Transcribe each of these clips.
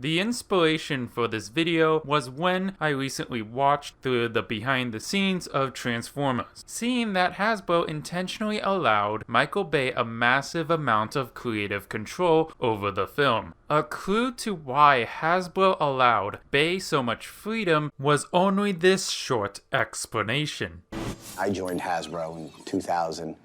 The inspiration for this video was when I recently watched through the behind the scenes of Transformers, seeing that Hasbro intentionally allowed Michael Bay a massive amount of creative control over the film. A clue to why Hasbro allowed Bay so much freedom was only this short explanation. I joined Hasbro in 2000,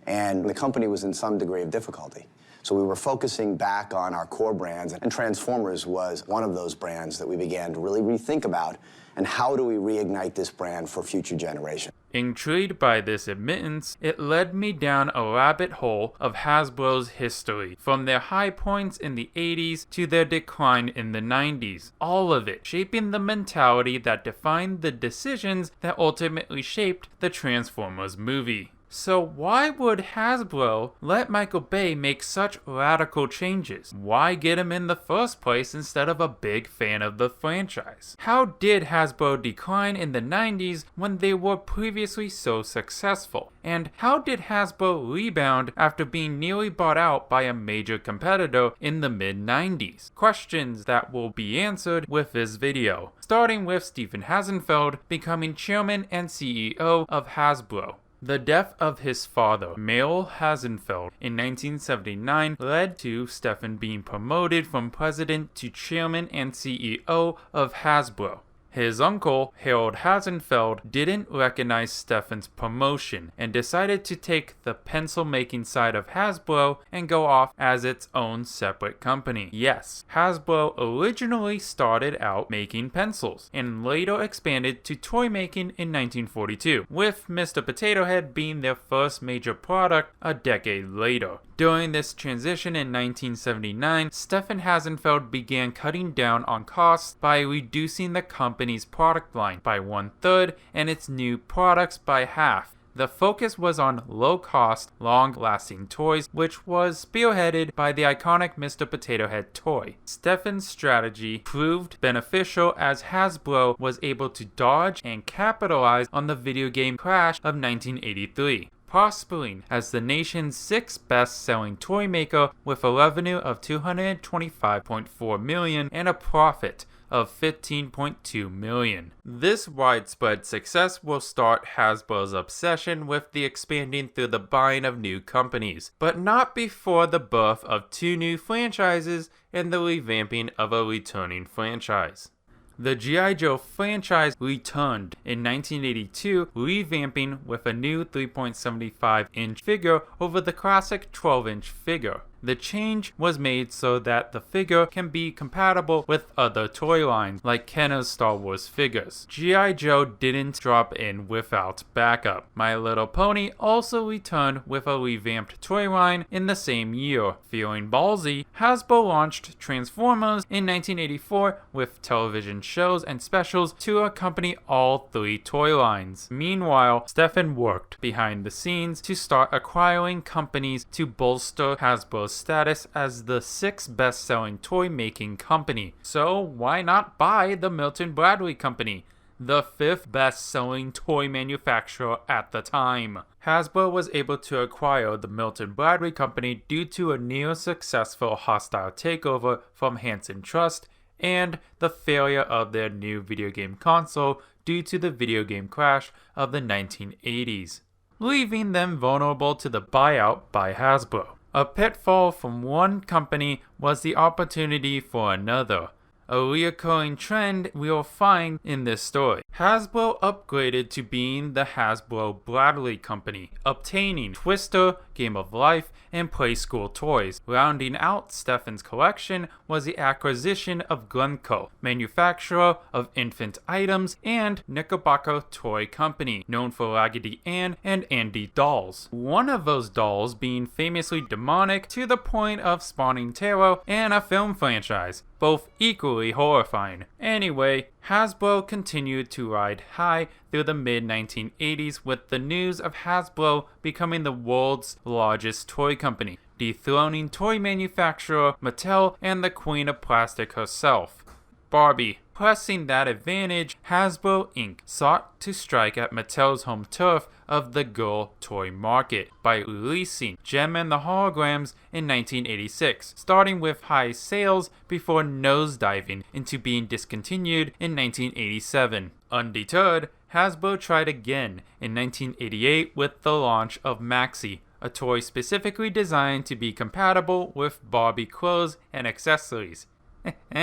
and the company was in some degree of difficulty. So we were focusing back on our core brands, and Transformers was one of those brands that we began to really rethink about, and how do we reignite this brand for future generations. Intrigued by this admittance, it led me down a rabbit hole of Hasbro's history, from their high points in the 80s to their decline in the 90s, all of it shaping the mentality that defined the decisions that ultimately shaped the Transformers movie. So why would Hasbro let Michael Bay make such radical changes? Why get him in the first place instead of a big fan of the franchise? How did Hasbro decline in the 90s when they were previously so successful? And how did Hasbro rebound after being nearly bought out by a major competitor in the mid-90s? Questions that will be answered with this video, starting with Stephen Hasenfeld becoming chairman and CEO of Hasbro. The death of his father, Merle Hasenfeld, in 1979 led to Stephen being promoted from president to chairman and CEO of Hasbro. His uncle, Harold Hasenfeld, didn't recognize Stephen's promotion and decided to take the pencil-making side of Hasbro and go off as its own separate company. Yes, Hasbro originally started out making pencils and later expanded to toy making in 1942, with Mr. Potato Head being their first major product a decade later. During this transition in 1979, Stephen Hasenfeld began cutting down on costs by reducing the company's product line by 1/3 and its new products by half. The focus was on low-cost, long-lasting toys, which was spearheaded by the iconic Mr. Potato Head toy. Stephen's strategy proved beneficial as Hasbro was able to dodge and capitalize on the video game crash of 1983. Prospering as the nation's 6th best-selling toy maker with a revenue of $225.4 million and a profit of $15.2 million. This widespread success will start Hasbro's obsession with the expanding through the buying of new companies, but not before the birth of 2 new franchises and the revamping of a returning franchise. The G.I. Joe franchise returned in 1982, revamping with a new 3.75-inch figure over the classic 12-inch figure. The change was made so that the figure can be compatible with other toy lines, like Kenner's Star Wars figures. G.I. Joe didn't drop in without backup. My Little Pony also returned with a revamped toy line in the same year. Feeling ballsy, Hasbro launched Transformers in 1984 with television shows and specials to accompany all 3 toy lines. Meanwhile, Stephen worked behind the scenes to start acquiring companies to bolster Hasbro's status as the 6th best-selling toy-making company. So why not buy the Milton Bradley Company, the 5th best-selling toy manufacturer at the time? Hasbro was able to acquire the Milton Bradley Company due to a near-successful hostile takeover from Hanson Trust and the failure of their new video game console due to the video game crash of the 1980s, leaving them vulnerable to the buyout by Hasbro. A pitfall from one company was the opportunity for another, a reoccurring trend we'll find in this story. Hasbro upgraded to being the Hasbro Bradley Company, obtaining Twister, Game of Life, and Play School toys. Rounding out Stephen's collection was the acquisition of Glencoe, manufacturer of infant items, and Knickerbocker Toy Company, known for Raggedy Ann and Andy dolls. One of those dolls being famously demonic to the point of spawning terror and a film franchise, both equally horrifying. Anyway, Hasbro continued to ride high through the mid-1980s with the news of Hasbro becoming the world's largest toy company, dethroning toy manufacturer Mattel and the Queen of Plastic herself, Barbie. Pressing that advantage, Hasbro Inc. sought to strike at Mattel's home turf of the girl toy market by releasing Gem and the Holograms in 1986, starting with high sales before nosediving into being discontinued in 1987. Undeterred, Hasbro tried again in 1988 with the launch of Maxi, a toy specifically designed to be compatible with Barbie clothes and accessories.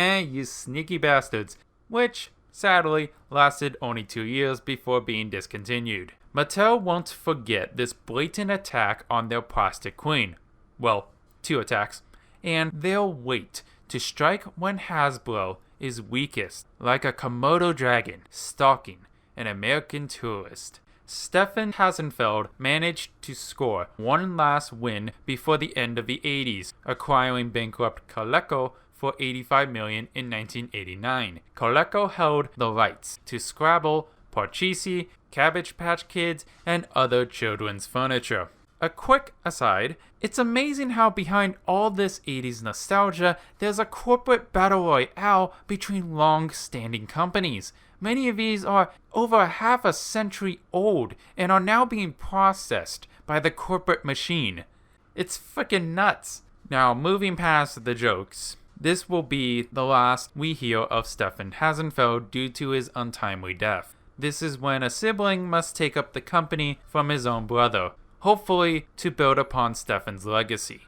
You sneaky bastards, which, sadly, lasted only 2 years before being discontinued. Mattel won't forget this blatant attack on their plastic queen. Well, 2 attacks. And they'll wait to strike when Hasbro is weakest, like a Komodo dragon stalking an American tourist. Stefan Hasenfeld managed to score one last win before the end of the 80s, acquiring bankrupt Coleco for $85 million in 1989. Coleco held the rights to Scrabble, Parcheesi, Cabbage Patch Kids, and other children's furniture. A quick aside, it's amazing how behind all this 80s nostalgia, there's a corporate battle royale between long-standing companies. Many of these are over half a century old and are now being processed by the corporate machine. It's frickin' nuts. Now, moving past the jokes, this will be the last we hear of Stefan Hasenfeld due to his untimely death. This is when a sibling must take up the company from his own brother, hopefully to build upon Stefan's legacy.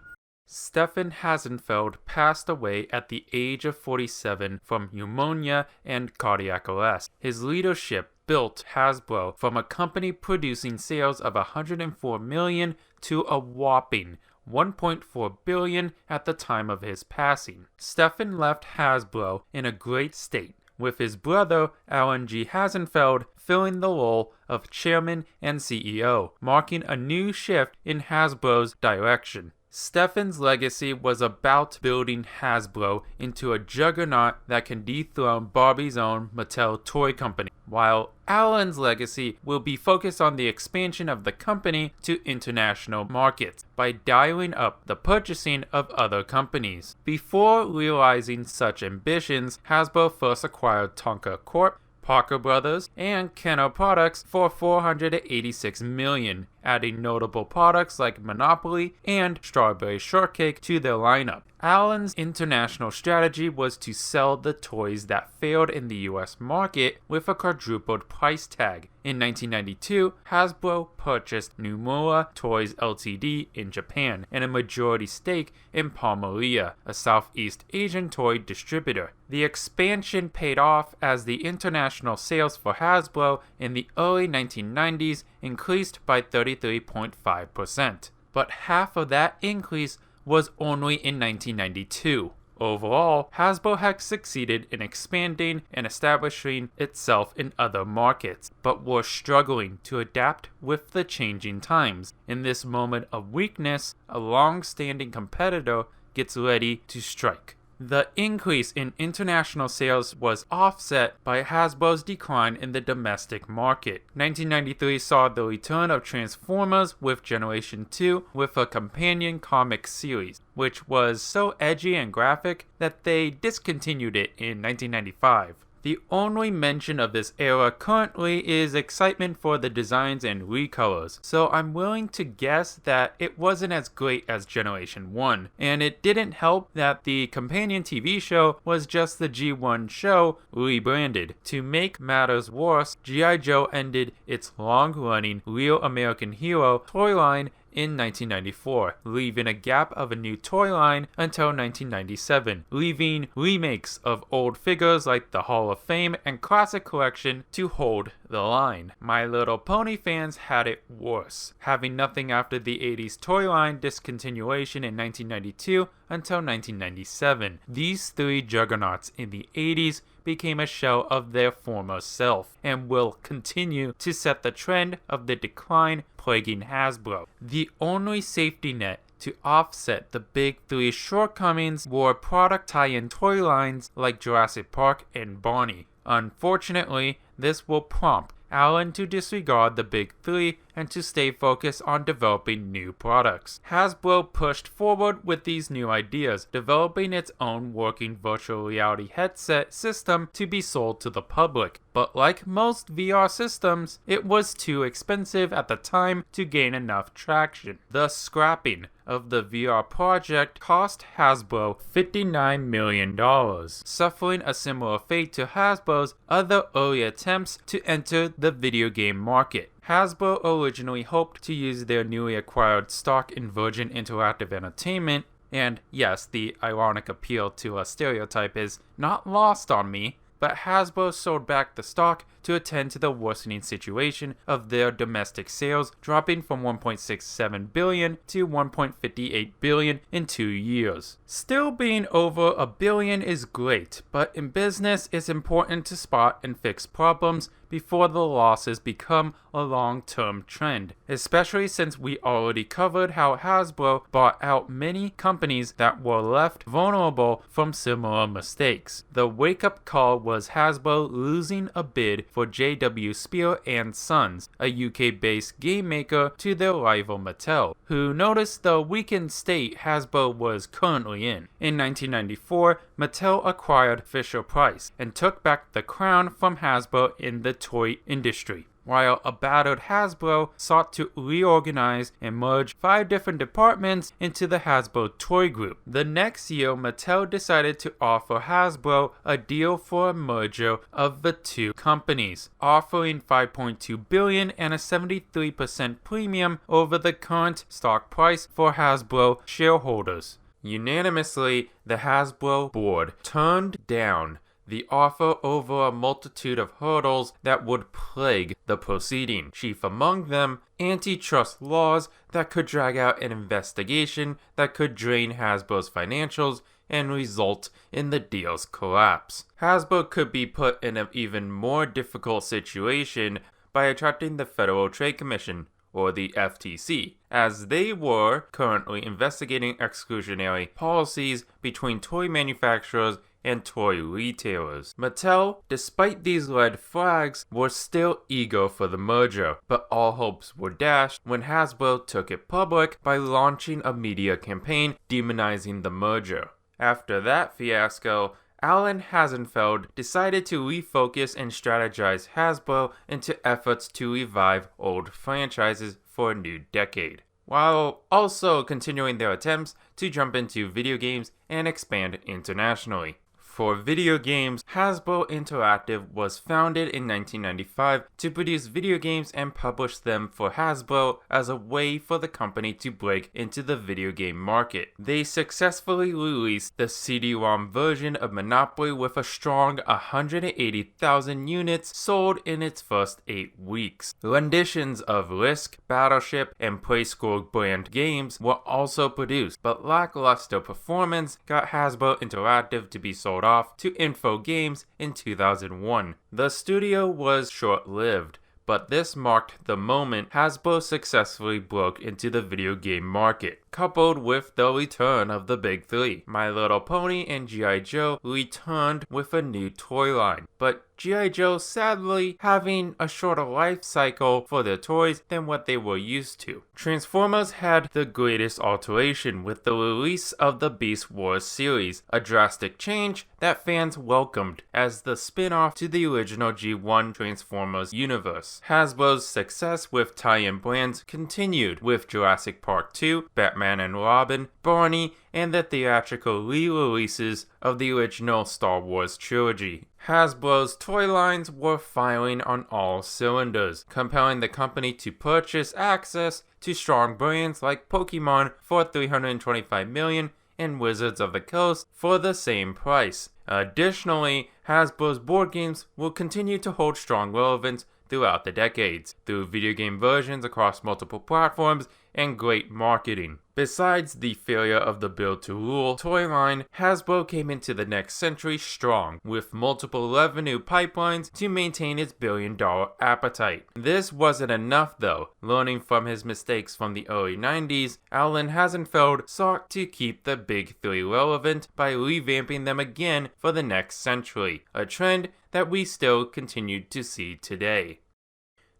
Stefan Hasenfeld passed away at the age of 47 from pneumonia and cardiac arrest. His leadership built Hasbro from a company producing sales of $104 million to a whopping $1.4 billion at the time of his passing. Stefan left Hasbro in a great state, with his brother Alan G. Hasenfeld filling the role of chairman and CEO, marking a new shift in Hasbro's direction. Stefan's legacy was about building Hasbro into a juggernaut that can dethrone Barbie's own Mattel toy company, while Alan's legacy will be focused on the expansion of the company to international markets by dialing up the purchasing of other companies. Before realizing such ambitions, Hasbro first acquired Tonka Corp., Parker Brothers, and Kenner Products for $486 million, adding notable products like Monopoly and Strawberry Shortcake to their lineup. Allen's international strategy was to sell the toys that failed in the US market with a quadrupled price tag. In 1992, Hasbro purchased Nomura Toys Ltd. In Japan and a majority stake in Palmolive, a Southeast Asian toy distributor. The expansion paid off as the international sales for Hasbro in the early 1990s increased by 33.5%. But half of that increase was only in 1992. Overall, Hasbro had succeeded in expanding and establishing itself in other markets, but was struggling to adapt with the changing times. In this moment of weakness, a long-standing competitor gets ready to strike. The increase in international sales was offset by Hasbro's decline in the domestic market. 1993 saw the return of Transformers with Generation 2 with a companion comic series, which was so edgy and graphic that they discontinued it in 1995. The only mention of this era currently is excitement for the designs and recolors, so I'm willing to guess that it wasn't as great as Generation 1, and it didn't help that the companion TV show was just the G1 show rebranded. To make matters worse, G.I. Joe ended its long-running Real American Hero toy line in 1994, leaving a gap of a new toy line until 1997, leaving remakes of old figures like the Hall of Fame and Classic Collection to hold the line. My Little Pony fans had it worse, having nothing after the 80s toy line discontinuation in 1992 until 1997. These three juggernauts in the 80s became a shell of their former self, and will continue to set the trend of the decline plaguing Hasbro. The only safety net to offset the big three shortcomings were product tie-in toy lines like Jurassic Park and Barney. Unfortunately, this will prompt Allen to disregard the big three and to stay focused on developing new products. Hasbro pushed forward with these new ideas, developing its own working virtual reality headset system to be sold to the public. But like most VR systems, it was too expensive at the time to gain enough traction. The scrapping of the VR project cost Hasbro $59 million, suffering a similar fate to Hasbro's other early attempts to enter the video game market. Hasbro originally hoped to use their newly acquired stock in Virgin Interactive Entertainment, and yes, the ironic appeal to a stereotype is not lost on me, but Hasbro sold back the stock to attend to the worsening situation of their domestic sales, dropping from $1.67 billion to $1.58 billion in 2 years. Still being over $1 billion is great, but in business it's important to spot and fix problems before the losses become a long-term trend, especially since we already covered how Hasbro bought out many companies that were left vulnerable from similar mistakes. The wake-up call was Hasbro losing a bid for J.W. Spear and Sons, a UK-based game maker, to their rival Mattel, who noticed the weakened state Hasbro was currently in. In 1994, Mattel acquired Fisher-Price and took back the crown from Hasbro in the toy industry, while a battered Hasbro sought to reorganize and merge 5 different departments into the Hasbro Toy Group. The next year, Mattel decided to offer Hasbro a deal for a merger of the two companies, offering $5.2 billion and a 73% premium over the current stock price for Hasbro shareholders. Unanimously, the Hasbro board turned down the offer over a multitude of hurdles that would plague the proceeding, chief among them antitrust laws that could drag out an investigation that could drain Hasbro's financials and result in the deal's collapse. Hasbro could be put in an even more difficult situation by attracting the Federal Trade Commission, or the FTC, as they were currently investigating exclusionary policies between toy manufacturers and toy retailers. Mattel, despite these red flags, were still eager for the merger, but all hopes were dashed when Hasbro took it public by launching a media campaign demonizing the merger. After that fiasco, Alan Hasenfeld decided to refocus and strategize Hasbro into efforts to revive old franchises for a new decade, while also continuing their attempts to jump into video games and expand internationally. For video games, Hasbro Interactive was founded in 1995 to produce video games and publish them for Hasbro as a way for the company to break into the video game market. They successfully released the CD-ROM version of Monopoly with a strong 180,000 units sold in its first 8 weeks. Renditions of Risk, Battleship, and Playscore brand games were also produced, but lackluster performance got Hasbro Interactive to be sold off to Info Games in 2001. The studio was short-lived, but this marked the moment Hasbro successfully broke into the video game market, coupled with the return of the big three. My Little Pony and G.I. Joe returned with a new toy line, but G.I. Joe sadly having a shorter life cycle for their toys than what they were used to. Transformers had the greatest alteration with the release of the Beast Wars series, a drastic change that fans welcomed as the spin-off to the original G1 Transformers universe. Hasbro's success with tie-in brands continued with Jurassic Park 2, Batman and Robin, Barney, and the theatrical re-releases of the original Star Wars trilogy. Hasbro's toy lines were firing on all cylinders, compelling the company to purchase access to strong brands like Pokemon for $325 million and Wizards of the Coast for the same price. Additionally, Hasbro's board games will continue to hold strong relevance throughout the decades, through video game versions across multiple platforms and great marketing. Besides the failure of the build-to-rule toy line, Hasbro came into the next century strong, with multiple revenue pipelines to maintain its billion-dollar appetite. This wasn't enough though. Learning from his mistakes from the early 90s, Alan Hasenfeld sought to keep the big three relevant by revamping them again for the next century, a trend that we still continue to see today.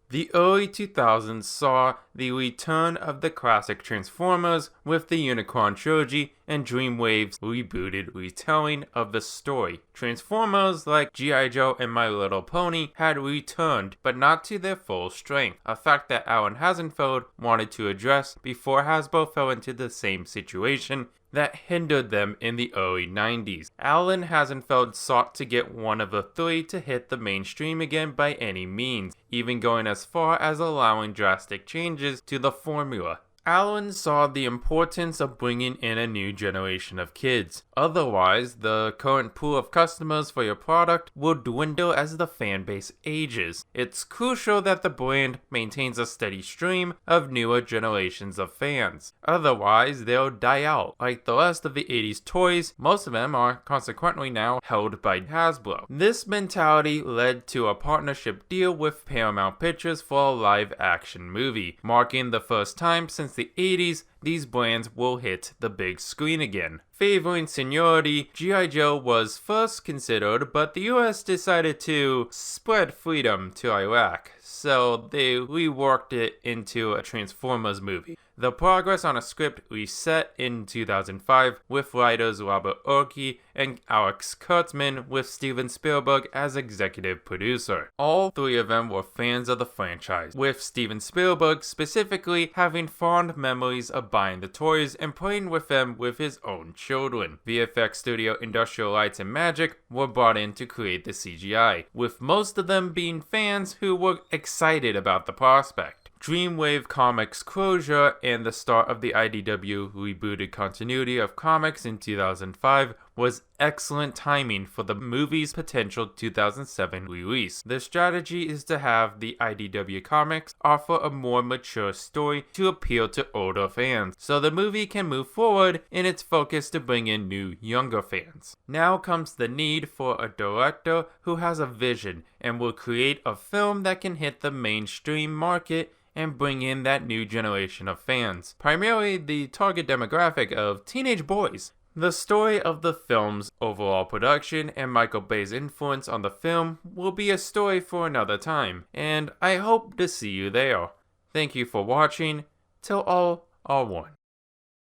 The early 2000s saw the return of the classic Transformers with the Unicorn trilogy and Dreamwave's rebooted retelling of the story. Transformers like G.I. Joe and My Little Pony had returned, but not to their full strength, a fact that Alan Hasenfeld wanted to address before Hasbro fell into the same situation that hindered them in the early 90s. Alan Hasenfeld sought to get one of the three to hit the mainstream again by any means, even going as far as allowing drastic changes to the formula. Alan saw the importance of bringing in a new generation of kids. Otherwise, the current pool of customers for your product will dwindle as the fan base ages. It's crucial that the brand maintains a steady stream of newer generations of fans. Otherwise, they'll die out. Like the rest of the 80s toys, most of them are consequently now held by Hasbro. This mentality led to a partnership deal with Paramount Pictures for a live-action movie, marking the first time since the 80s these brands will hit the big screen again. Favoring seniority, G.I. Joe was first considered, but the US decided to spread freedom to Iraq, so they reworked it into a Transformers movie. The progress on a script reset in 2005 with writers Robert Urke and Alex Kurtzman with Steven Spielberg as executive producer. All three of them were fans of the franchise, with Steven Spielberg specifically having fond memories of buying the toys and playing with them with his own children. VFX studio Industrial Lights and Magic were brought in to create the CGI, with most of them being fans who were excited about the prospect. Dreamwave Comics' closure and the start of the IDW rebooted continuity of comics in 2005 was excellent timing for the movie's potential 2007 release. The strategy is to have the IDW comics offer a more mature story to appeal to older fans, so the movie can move forward in its focus to bring in new, younger fans. Now comes the need for a director who has a vision and will create a film that can hit the mainstream market and bring in that new generation of fans, primarily the target demographic of teenage boys. The story of the film's overall production and Michael Bay's influence on the film will be a story for another time, and I hope to see you there. Thank you for watching. Till all are one.